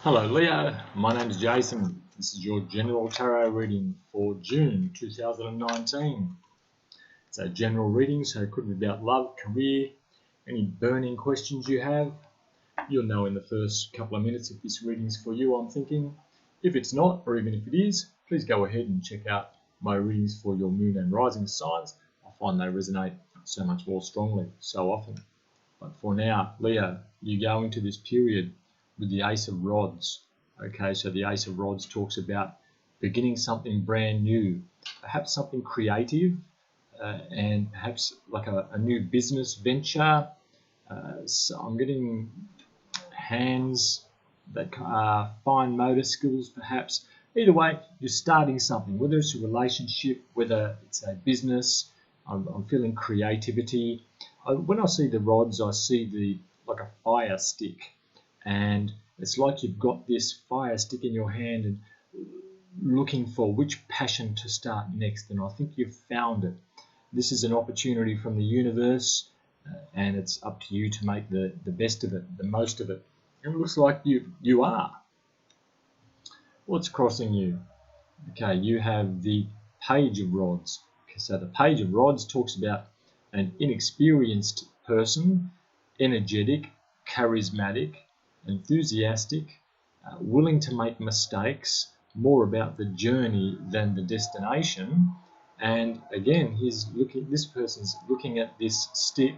Hello Leo, my name is Jason. This is your general tarot reading for June 2019. It's a general reading, so it could be about love, career, any burning questions you have. You'll know in the first couple of minutes if this reading's for you, I'm thinking. If it's not, or even if it is, please go ahead and check out my readings for your moon and rising signs. I find they resonate so much more strongly, so often. But for now, Leo, you go into this period with the Ace of Rods. Okay, so the Ace of Rods talks about beginning something brand new, perhaps something creative, and perhaps like a new business venture. So I'm getting hands that are fine motor skills, perhaps. Either way, you're starting something, whether it's a relationship, whether it's a business. I'm feeling creativity. When I see the rods, I see like a fire stick. And it's like you've got this fire stick in your hand and looking for which passion to start next. And I think you've found it. This is an opportunity from the universe, and it's up to you to make the best of it, the most of it. And it looks like you are. What's crossing you? Okay, you have the Page of Rods. Okay, so the Page of Rods talks about an inexperienced person, energetic, charismatic, enthusiastic, willing to make mistakes, more about the journey than the destination. And again, this person's looking at this stick,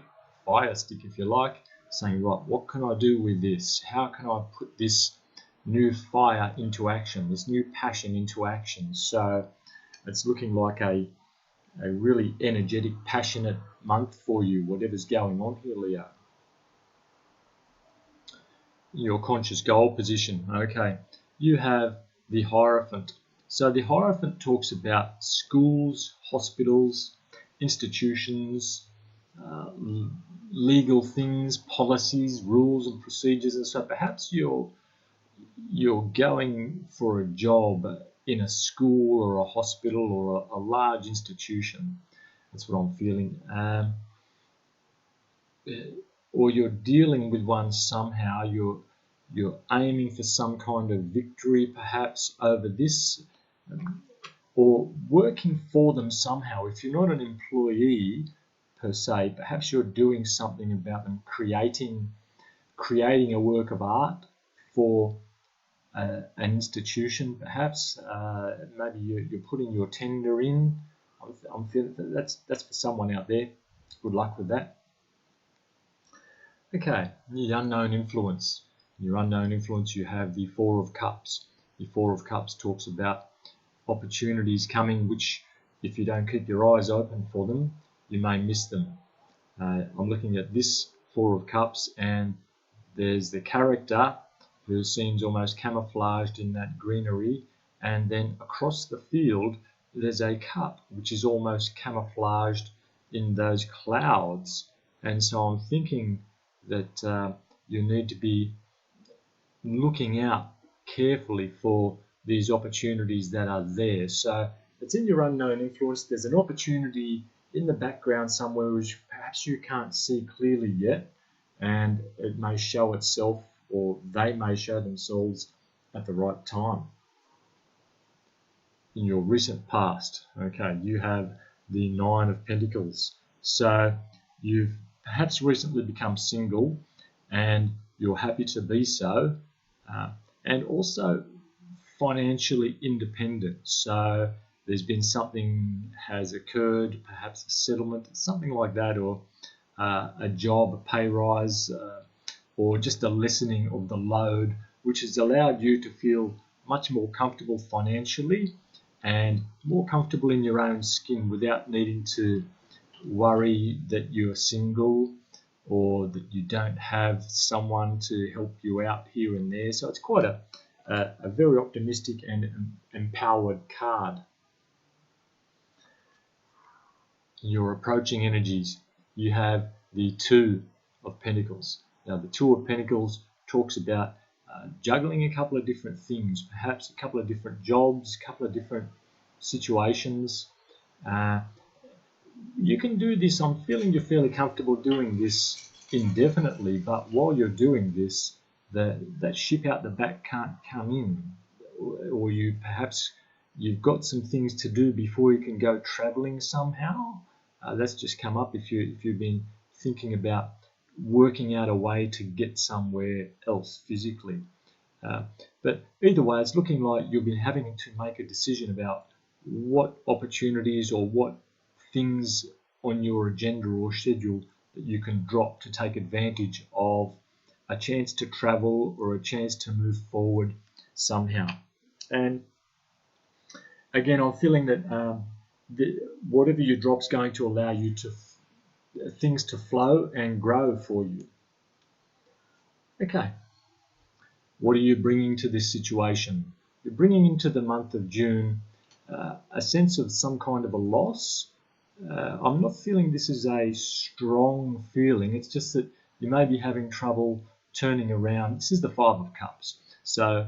fire stick if you like, saying, right, what can I do with this? How can I put this new fire into action, this new passion into action? So it's looking like a really energetic, passionate month for you, whatever's going on here, Leo. Your conscious goal position. Okay, you have the Hierophant. So the Hierophant talks about schools, hospitals, institutions, legal things, policies, rules and procedures. And so perhaps you're going for a job in a school or a hospital or a large institution. That's what I'm feeling. Or you're dealing with one somehow, you're aiming for some kind of victory perhaps over this, or working for them somehow. If you're not an employee per se, perhaps you're doing something about them, creating a work of art for an institution perhaps. Maybe you're putting your tender in. I'm feeling that's for someone out there. Good luck with that. Okay, the unknown influence. Your unknown influence, you have the Four of Cups. The Four of Cups talks about opportunities coming, which if you don't keep your eyes open for them, you may miss them. I'm looking at this Four of Cups, and there's the character who seems almost camouflaged in that greenery, and then across the field there's a cup which is almost camouflaged in those clouds. And so I'm thinking that you need to be looking out carefully for these opportunities that are there. So it's in your unknown influence. There's an opportunity in the background somewhere which perhaps you can't see clearly yet, and it may show itself, or they may show themselves at the right time. In your recent past, okay, you have the Nine of Pentacles. So you've perhaps recently become single, and you're happy to be so, and also financially independent. So there's been something has occurred, perhaps a settlement, something like that, or a job, a pay rise, or just a lessening of the load, which has allowed you to feel much more comfortable financially and more comfortable in your own skin without needing to worry that you're single or that you don't have someone to help you out here and there. So it's quite a very optimistic and empowered card. Your approaching energies, you have the Two of Pentacles. Now the Two of Pentacles talks about juggling a couple of different things, perhaps a couple of different jobs, a couple of different situations. You can do this. I'm feeling you're fairly comfortable doing this indefinitely, but while you're doing this, that ship out the back can't come in, or you've got some things to do before you can go traveling somehow. That's just come up if you've been thinking about working out a way to get somewhere else physically. But either way, it's looking like you'll be having to make a decision about what opportunities or what things on your agenda or schedule that you can drop to take advantage of a chance to travel or a chance to move forward somehow. And again, I'm feeling that whatever you drop is going to allow you to things to flow and grow for you. Okay, what are you bringing to this situation? You're bringing into the month of June a sense of some kind of a loss. I'm not feeling this is a strong feeling. It's just that you may be having trouble turning around. This is the Five of Cups. So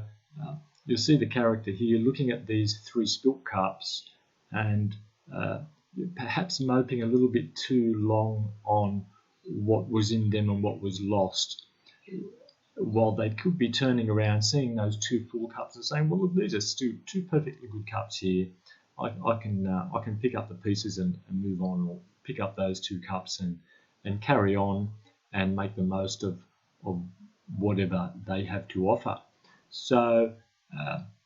you'll see the character here looking at these 3 spilt cups and perhaps moping a little bit too long on what was in them and what was lost, while they could be turning around, seeing those 2 full cups and saying, well, look, these are two perfectly good cups here. I can pick up the pieces and move on, or pick up those 2 cups and carry on and make the most of whatever they have to offer. So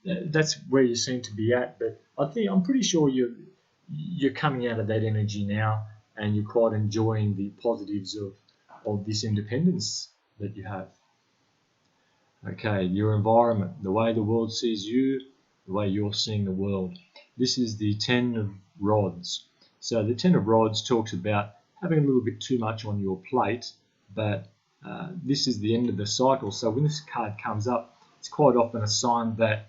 that's where you seem to be at. But I'm pretty sure you're coming out of that energy now, and you're quite enjoying the positives of this independence that you have. Okay, your environment, the way the world sees you, the way you're seeing the world. This is the 10 of Rods. So the 10 of Rods talks about having a little bit too much on your plate, but this is the end of the cycle. So when this card comes up, it's quite often a sign that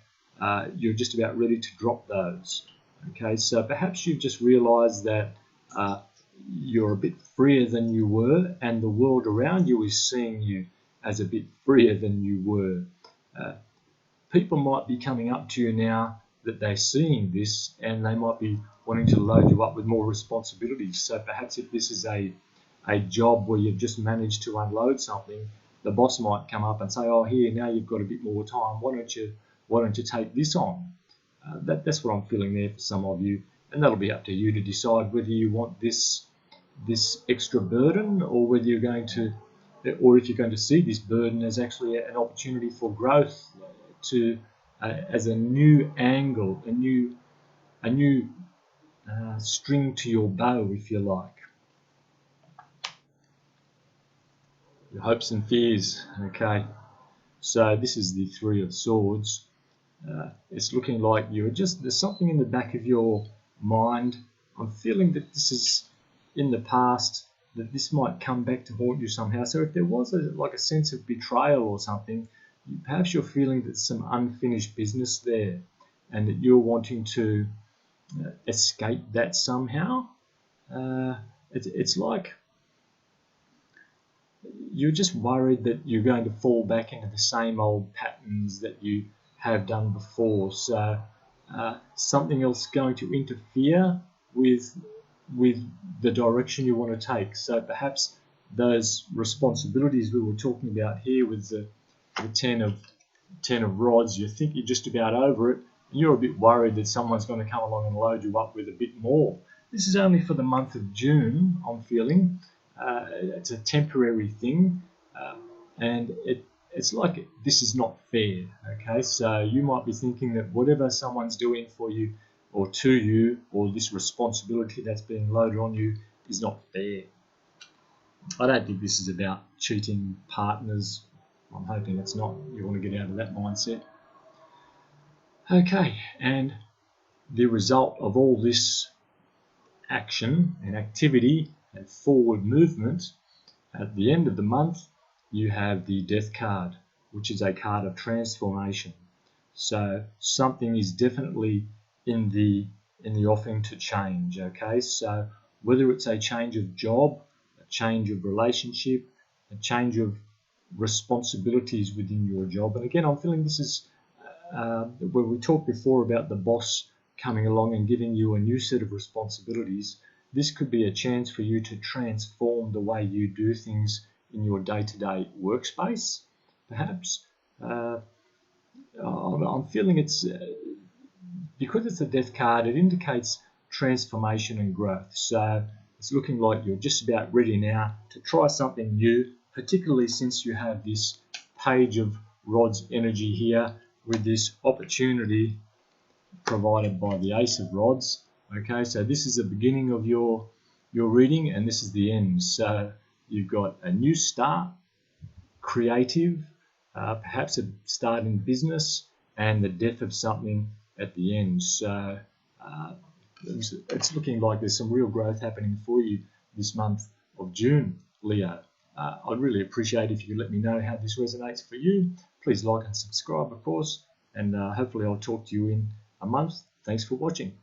you're just about ready to drop those. Okay, so perhaps you've just realized that you're a bit freer than you were, and the world around you is seeing you as a bit freer than you were. People might be coming up to you now that they're seeing this, and they might be wanting to load you up with more responsibilities. So perhaps if this is a job where you've just managed to unload something, the boss might come up and say, oh, here, now you've got a bit more time. Why don't you take this on? That's what I'm feeling there for some of you, and that'll be up to you to decide whether you want this extra burden, or whether you're going to, or if you're going to see this burden as actually an opportunity for growth, as a new angle, a new string to your bow, if you like. Your hopes and fears. Okay, so this is the 3 of Swords. It's looking like there's something in the back of your mind. I'm feeling that this is in the past, that this might come back to haunt you somehow. So if there was a sense of betrayal or something, perhaps you're feeling that some unfinished business there, and that you're wanting to escape that somehow. It's like you're just worried that you're going to fall back into the same old patterns that you have done before. So something else going to interfere with the direction you want to take. So perhaps those responsibilities we were talking about here with the 10 of Rods, you think you're just about over it, and you're a bit worried that someone's going to come along and load you up with a bit more. This is only for the month of June, I'm feeling. It's a temporary thing, and it's like this is not fair. Okay, so you might be thinking that whatever someone's doing for you or to you, or this responsibility that's being loaded on you, is not fair. I don't think this is about cheating partners. I'm hoping it's not. You want to get out of that mindset. Okay, and the result of all this action and activity and forward movement, at the end of the month, you have the Death card, which is a card of transformation. So something is definitely in the offing to change. Okay, so whether it's a change of job, a change of relationship, a change of responsibilities within your job. And again, I'm feeling this is where we talked before about the boss coming along and giving you a new set of responsibilities. This could be a chance for you to transform the way you do things in your day-to-day workspace. perhaps. I'm feeling it's because it's a death card, it indicates transformation and growth. So it's looking like you're just about ready now to try something new, particularly since you have this page of rods energy here with this opportunity provided by the Ace of Rods. Okay, so this is the beginning of your reading, and this is the end. So you've got a new start, creative, perhaps a start in business, and the death of something at the end. So it's looking like there's some real growth happening for you this month of June, Leo. I'd really appreciate if you could let me know how this resonates for you. Please like and subscribe, of course, and hopefully I'll talk to you in a month. Thanks for watching.